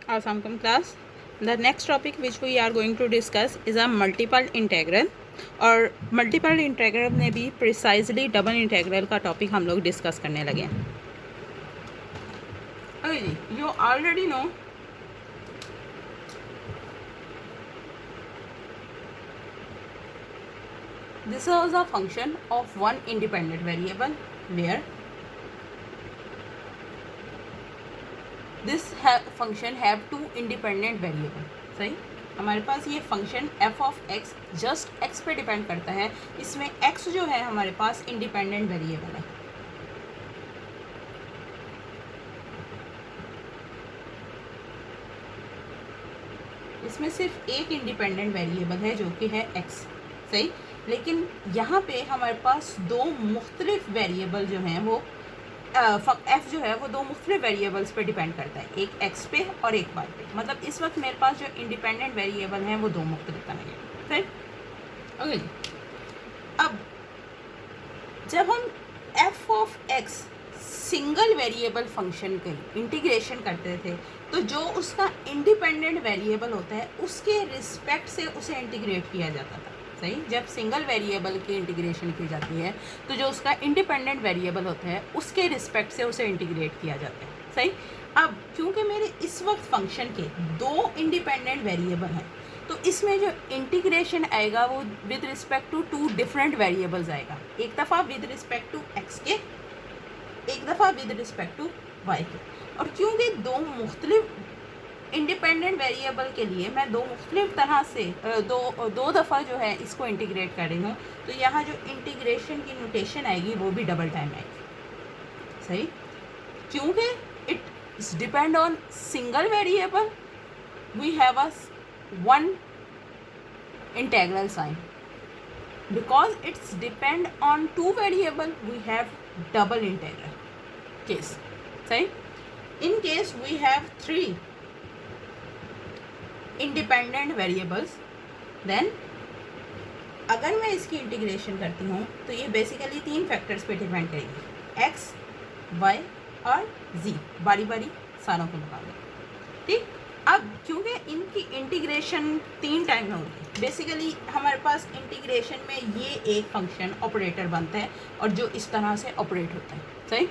Awesome class. The next topic which we are going to discuss is a multiple integral. और multiple integral में भी precisely double integral का topic हम लोग discuss करने लगे हैं. ओके जी, you already know this was a function of one independent variable where this function have two independent variable. सही, हमारे पास ये function f of x just x पे डिपेंड करता है. इसमें x जो है हमारे पास इंडिपेंडेंट वेरिएबल है. इसमें सिर्फ एक इंडिपेंडेंट वेरिएबल है जो कि है x. सही, लेकिन यहाँ पे हमारे पास दो मुख्तलिफ वेरिएबल जो हैं वो f जो है वो दो मुख्तलिफ वेरिएबल्स पे डिपेंड करता है, एक x पे और एक y पे. मतलब इस वक्त मेरे पास जो इंडिपेंडेंट वेरिएबल हैं वो दो मुख्तलिफ बनेंगे. फिर ओके जी, अब जब हम f of x single variable function के इंटीग्रेशन करते थे तो जो उसका इंडिपेंडेंट वेरिएबल होता है उसके रिस्पेक्ट से उसे इंटीग्रेट किया जाता था. सही, जब सिंगल वेरिएबल की इंटीग्रेशन की जाती है तो जो उसका इंडिपेंडेंट वेरिएबल होता है उसके रिस्पेक्ट से उसे इंटीग्रेट किया जाता है. सही, अब क्योंकि मेरे इस वक्त फंक्शन के दो इंडिपेंडेंट वेरिएबल हैं तो इसमें जो इंटीग्रेशन आएगा वो with respect to two different variables आएगा. एक दफ़ा विद रिस्पेक्ट टू एक्स के, एक दफ़ा विद रिस्पेक्ट टू वाई के. और क्योंकि दो मुख्तलिफ इंडिपेंडेंट वेरिएबल के लिए मैं दो मुख्तलिफ तरह से दो दफ़ा जो है इसको इंटीग्रेट कर रही हूँ तो यहाँ जो इंटीग्रेशन की नोटेशन आएगी वो भी डबल टाइम आएगी. सही, क्योंकि it depend on single variable we have a one integral sign. because it's depend on two variable we have double integral case. सही, in case we have three independent variables then अगर मैं इसकी integration करती हूँ तो ये basically तीन factors पे डिपेंड करेगी, x, y और z, बारी बारी सारों के मुकाबले. ठीक, अब क्योंकि इनकी इंटीग्रेशन तीन टाइम में होगी बेसिकली हमारे पास इंटीग्रेशन में ये एक फंक्शन ऑपरेटर बनता है और जो इस तरह से ऑपरेट होता है. सही,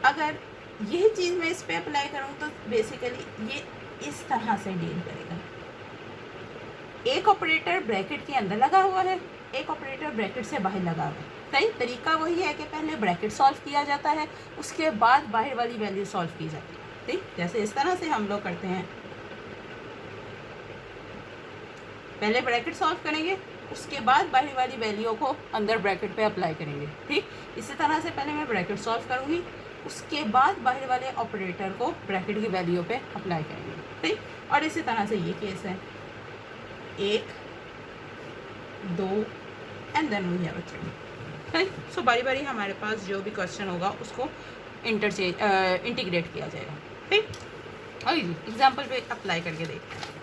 अगर यही चीज़ मैं इस पर अप्लाई करूँ तो बेसिकली ये इस तरह से डील करेगा. एक ऑपरेटर ब्रैकेट के अंदर लगा हुआ है, एक ऑपरेटर ब्रैकेट से बाहर लगा हुआ है. सही, तरीका वही है कि पहले ब्रैकेट सॉल्व किया जाता है उसके बाद बाहर वाली वैल्यू सॉल्व की जाती है. ठीक, जैसे इस तरह से हम लोग करते हैं, पहले ब्रैकेट सॉल्व करेंगे उसके बाद बाहर वाली वैल्यू को अंदर ब्रैकेट पे अप्लाई करेंगे. ठीक, इसी तरह से पहले मैं ब्रैकेट सॉल्व करूँगी उसके बाद बाहर वाले ऑपरेटर को ब्रैकेट की वैल्यू पे अप्लाई करेंगे. ठीक, और इसी तरह से ये केस है, एक, दो and then we have a three. ठीक, सो बारी बारी हमारे पास जो भी क्वेश्चन होगा उसको इंटीग्रेट किया जाएगा. ठीक, और एग्जाम्पल पे अप्लाई करके देखते हैं.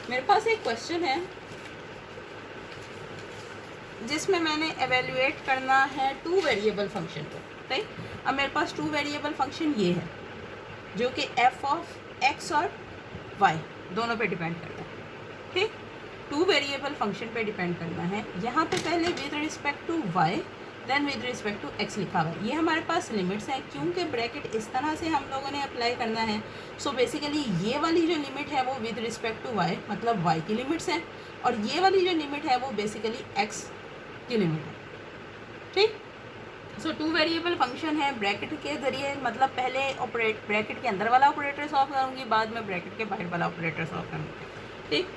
मेरे पास एक क्वेश्चन है जिसमें मैंने एवेल्युएट करना है टू वेरिएबल फंक्शन को. सही, अब मेरे पास टू वेरिएबल फंक्शन ये है जो कि f ऑफ x और y दोनों पे डिपेंड करता है. ठीक, टू वेरिएबल फंक्शन पे डिपेंड करना है. यहाँ पे पहले with respect to y then with respect to x लिखा हुआ है. ये हमारे पास लिमिट्स हैं क्योंकि ब्रैकेट इस तरह से हम लोगों ने अप्लाई करना है. सो बेसिकली ये वाली जो लिमिट है वो विद रिस्पेक्ट टू y मतलब y की लिमिट्स हैं और ये वाली जो लिमिट है वो बेसिकली x की लिमिट है. ठीक, सो टू वेरिएबल फंक्शन है ब्रैकेट के ज़रिए, मतलब पहले ब्रैकेट के अंदर वाला ऑपरेटर सॉल्व करूँगी बाद में ब्रैकेट के बाहर वाला ऑपरेटर सॉल्व करूँगी. ठीक,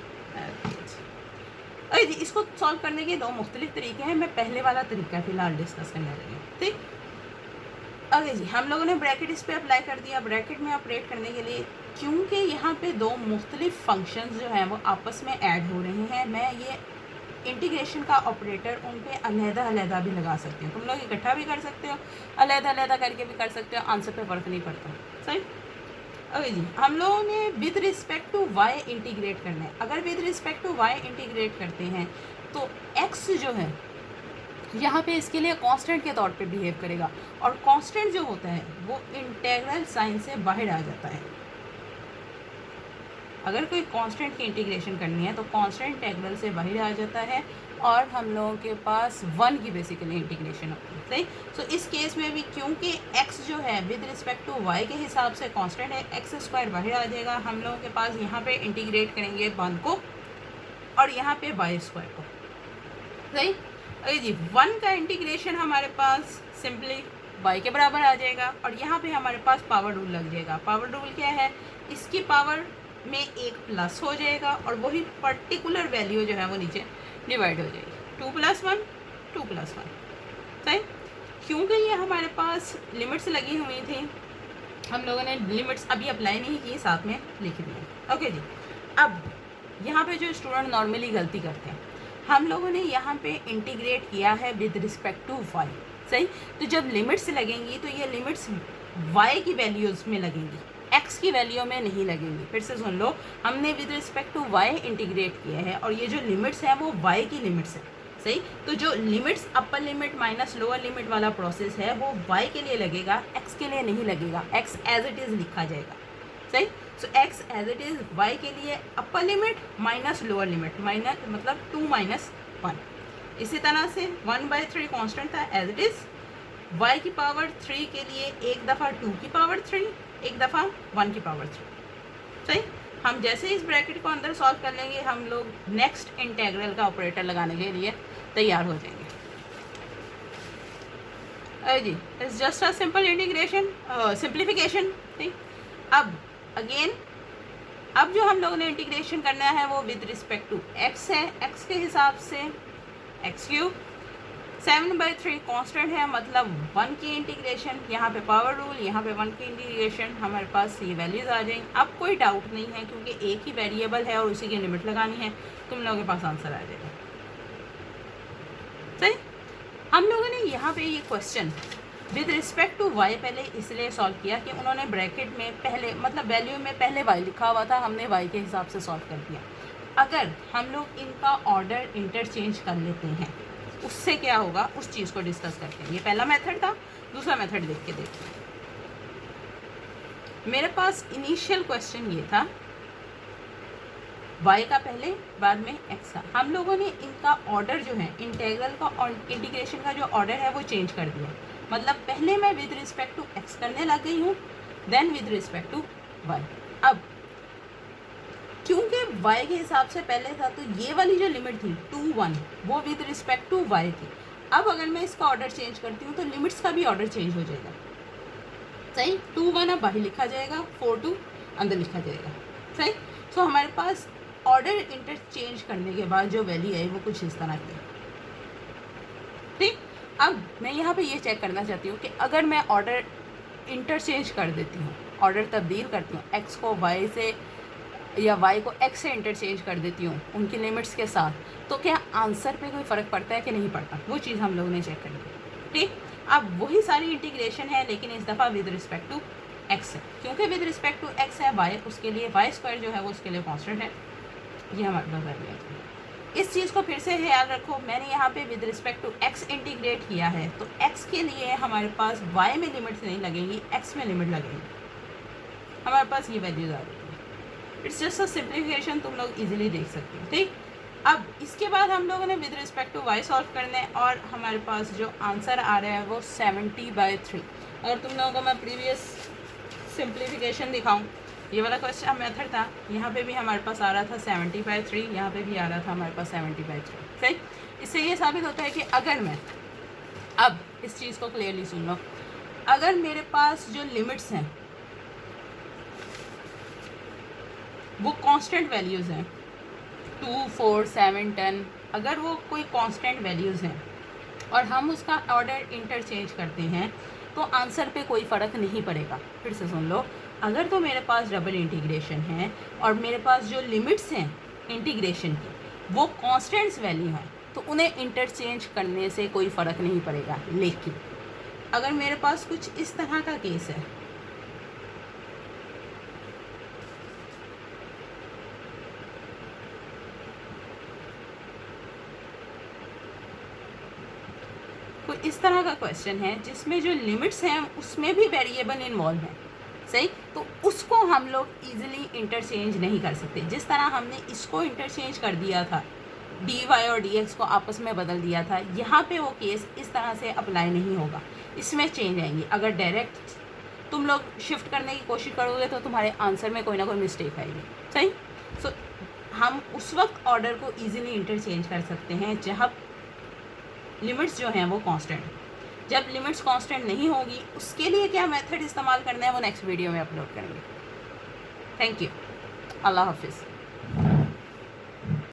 अरे जी, इसको सॉल्व करने के दो मुख्तलिफ तरीके हैं. मैं पहले वाला तरीका फ़िलहाल डिस्कस करने लगी हूँ. ठीक, अरे जी, हम लोगों ने ब्रैकेट इस पर अप्लाई कर दिया. ब्रैकेट में ऑपरेट करने के लिए क्योंकि यहाँ पे दो मुख्तलिफ फंक्शंस जो हैं वो आपस में ऐड हो रहे हैं, मैं ये इंटीग्रेशन का ऑपरेटर उन पे अलहदा भी लगा सकती हूँ. तुम लोग इकट्ठा भी कर सकते हो, अलहदा करके भी कर सकते हो, आंसर पे फ़र्क नहीं पड़ता. सही, ओके जी, हम लोगों ने with respect to y integrate करना है. अगर with respect to y integrate करते हैं तो x जो है यहाँ पे इसके लिए कांस्टेंट के तौर पे बिहेव करेगा और कांस्टेंट जो होता है वो इंटीग्रल साइन से बाहर आ जाता है. अगर कोई कांस्टेंट की इंटीग्रेशन करनी है तो कांस्टेंट इंटीग्रल से बाहर आ जाता है और हम लोगों के पास 1 की बेसिकली इंटीग्रेशन होती है, सही। सो इस केस में भी क्योंकि x जो है विद रिस्पेक्ट टू y के हिसाब से कांस्टेंट है, x² बाहर आ जाएगा, हम लोगों के पास यहाँ पे इंटीग्रेट करेंगे 1 को और यहाँ पे y² को, सही। अरे जी 1 का इंटीग्रेशन हमारे पास सिंपली y के बराबर आ जाएगा और यहाँ पे हमारे पास पावर रूल लग जाएगा। पावर रूल क्या है, इसकी पावर में एक प्लस हो जाएगा और वही पर्टिकुलर वैल्यू जो है वो नीचे डिवाइड हो जाएगी, 2 + 1 2 + 1, सही। क्योंकि ये हमारे पास लिमिट्स लगी हुई थी, हम लोगों ने लिमिट्स अभी अप्लाई नहीं की, साथ में लिख दिए। ओके जी, अब यहाँ पे जो स्टूडेंट नॉर्मली गलती करते हैं, हम लोगों ने यहाँ पे इंटीग्रेट किया है विद रिस्पेक्ट टू y, सही। तो जब लिमिट्स लगेंगी तो ये लिमिट्स y की वैल्यूज़ में लगेंगी, x की वैल्यू में नहीं लगेंगी। फिर से सुन लो, हमने with respect to y integrate किया है और ये जो लिमिट्स हैं वो y की लिमिट्स है, सही। तो जो लिमिट्स अपर लिमिट माइनस लोअर लिमिट वाला प्रोसेस है वो y के लिए लगेगा, x के लिए नहीं लगेगा। x एज इट इज़ लिखा जाएगा, सही। So x as it is y के लिए upper limit minus lower limit, minus मतलब 2 - 1। इसी तरह से 1/3 कांस्टेंट था एज इट इज़, y की पावर 3 के लिए एक दफ़ा 2 की पावर 3, एक दफ़ा 1 की पावर 3, सही। हम जैसे इस ब्रैकेट को अंदर सॉल्व कर लेंगे, हम लोग नेक्स्ट इंटीग्रल का ऑपरेटर लगाने के लिए तैयार हो जाएंगे। अरे जी, it's just a simple integration simplification, ठीक। अब अगेन, अब जो हम लोगों ने इंटीग्रेशन करना है वो विद रिस्पेक्ट टू x है, x के हिसाब से x³ 7/3 कांस्टेंट है, मतलब 1 की इंटीग्रेशन, यहाँ पे पावर रूल, यहाँ पे 1 की इंटीग्रेशन, हमारे पास ये वैल्यूज़ आ जाएंगी। अब कोई डाउट नहीं है क्योंकि एक ही वेरिएबल है और उसी की लिमिट लगानी है, तुम लोगों के पास आंसर आ जाएगा, सही। हम लोगों ने यहाँ पे ये question with respect to y पहले इसलिए सॉल्व किया कि उन्होंने ब्रैकेट में पहले मतलब वैल्यू में पहले y लिखा हुआ था, हमने y के हिसाब से सॉल्व कर दिया। अगर हम लोग इनका ऑर्डर इंटरचेंज कर लेते हैं उससे क्या होगा, उस चीज़ को डिस्कस करते हैं। ये पहला मेथड था, दूसरा मेथड देख के देखते हैं। मेरे पास इनिशियल क्वेश्चन ये था y का पहले, बाद में x का। हम लोगों ने इनका ऑर्डर जो है इंटीग्रल का और इंटीग्रेशन का जो ऑर्डर है वो चेंज कर दिया, मतलब पहले मैं विद रिस्पेक्ट टू x करने लग गई हूँ, then with respect to y। अब क्योंकि y के हिसाब से पहले था तो ये वाली जो लिमिट थी 2 1 वो विद रिस्पेक्ट टू y थी। अब अगर मैं इसका ऑर्डर चेंज करती हूँ तो लिमिट्स का भी ऑर्डर चेंज हो जाएगा, सही। 2 1 अब बाहर लिखा जाएगा, 4 2 अंदर लिखा जाएगा, सही। सो हमारे पास ऑर्डर इंटरचेंज करने के बाद जो वैल्यू है वो कुछ इस तरह की, ठीक। अब मैं यहाँ पे ये चेक करना चाहती हूँ कि अगर मैं ऑर्डर इंटरचेंज कर देती हूँ, ऑर्डर तब्दील करती हूँ, x को y से या y को x से इंटरचेंज कर देती हूँ उनकी लिमिट्स के साथ, तो क्या आंसर पे कोई फ़र्क पड़ता है कि नहीं पड़ता, वो चीज़ हम लोगों ने चेक करनी है, ठीक। अब वही सारी इंटीग्रेशन है लेकिन इस दफ़ा विद रिस्पेक्ट टू x है, क्योंकि विद रिस्पेक्ट टू x है y, उसके लिए y² जो है वो उसके लिए कॉन्स्टेंट है, ये हमारे पास कर लिया। इस चीज़ को फिर से ख्याल रखो, मैंने यहाँ पे with respect to x integrate किया है तो x के लिए हमारे पास y में लिमिट्स नहीं लगेंगी, x में लिमिट लगेंगी, हमारे पास ये वैल्यूज आ रही है। इट्स जस्ट अ सिंप्लीफिकेशन, तुम लोग इजीली देख सकते हो, ठीक। अब इसके बाद हम लोगों ने with respect to y solve करना है और हमारे पास जो आंसर आ रहा है वो 70/3। अगर तुम लोगों को मैं प्रीवियस सिंप्लीफिकेशन दिखाऊँ, ये वाला क्वेश्चन मेथड था, यहाँ पे भी हमारे पास आ रहा था 70/3, यहाँ पे भी आ रहा था हमारे पास 70/3, सही। इससे ये साबित होता है कि अगर मैं, अब इस चीज़ को क्लियरली सुन लो, अगर मेरे पास जो लिमिट्स हैं वो कांस्टेंट वैल्यूज़ हैं 2 4 7 10, अगर वो कोई कांस्टेंट वैल्यूज़ हैं और हम उसका ऑर्डर इंटरचेंज करते हैं तो आंसर पे कोई फ़र्क नहीं पड़ेगा। फिर से सुन लो, अगर तो मेरे पास डबल इंटीग्रेशन है और मेरे पास जो लिमिट्स हैं इंटीग्रेशन की वो कांस्टेंट्स वैल्यू हैं तो उन्हें इंटरचेंज करने से कोई फ़र्क नहीं पड़ेगा। लेकिन अगर मेरे पास कुछ इस तरह का केस है, कोई इस तरह का क्वेश्चन है जिसमें जो लिमिट्स हैं उसमें भी वेरिएबल इन्वॉल्व है, सही, तो उसको हम लोग ईजिली इंटरचेंज नहीं कर सकते। जिस तरह हमने इसको इंटरचेंज कर दिया था, डी वाई और डी एक्स को आपस में बदल दिया था, यहाँ पे वो केस इस तरह से अप्लाई नहीं होगा, इसमें चेंज आएंगी। अगर डायरेक्ट तुम लोग शिफ्ट करने की कोशिश करोगे तो तुम्हारे आंसर में कोई ना कोई मिस्टेक आएगी, सही। सो हम उस वक्त ऑर्डर को ईजिली इंटरचेंज कर सकते हैं जब लिमिट्स जो हैं वो कांस्टेंट। जब लिमिट्स कांस्टेंट नहीं होगी, उसके लिए क्या मेथड इस्तेमाल करना है वो नेक्स्ट वीडियो में अपलोड करेंगे। Thank you. अल्लाह हाफिज़।